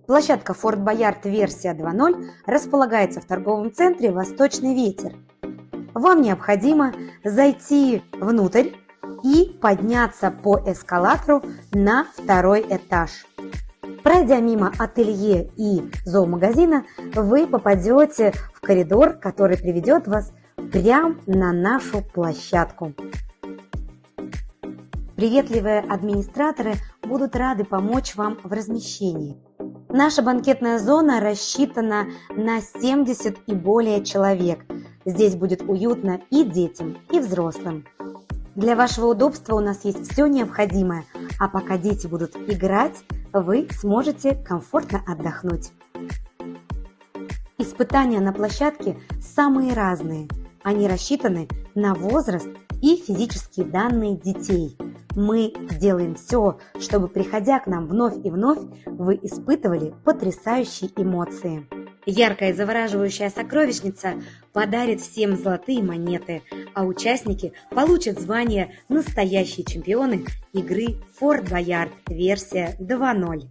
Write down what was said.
Площадка Форт Боярд версия 2.0 располагается в торговом центре «Восточный ветер». Вам необходимо зайти внутрь и подняться по эскалатору на второй этаж. Пройдя мимо ателье и зоомагазина, вы попадете в коридор, который приведет вас прямо на нашу площадку. Приветливые администраторы будут рады помочь вам в размещении. Наша банкетная зона рассчитана на 70 и более человек. Здесь будет уютно и детям, и взрослым. Для вашего удобства у нас есть все необходимое, а пока дети будут играть, вы сможете комфортно отдохнуть. Испытания на площадке самые разные. Они рассчитаны на возраст и физические данные детей. Мы делаем все, чтобы, приходя к нам вновь и вновь, вы испытывали потрясающие эмоции. Яркая и завораживающая сокровищница подарит всем золотые монеты, а участники получат звание «Настоящие чемпионы» игры Форт Боярд версия 2.0.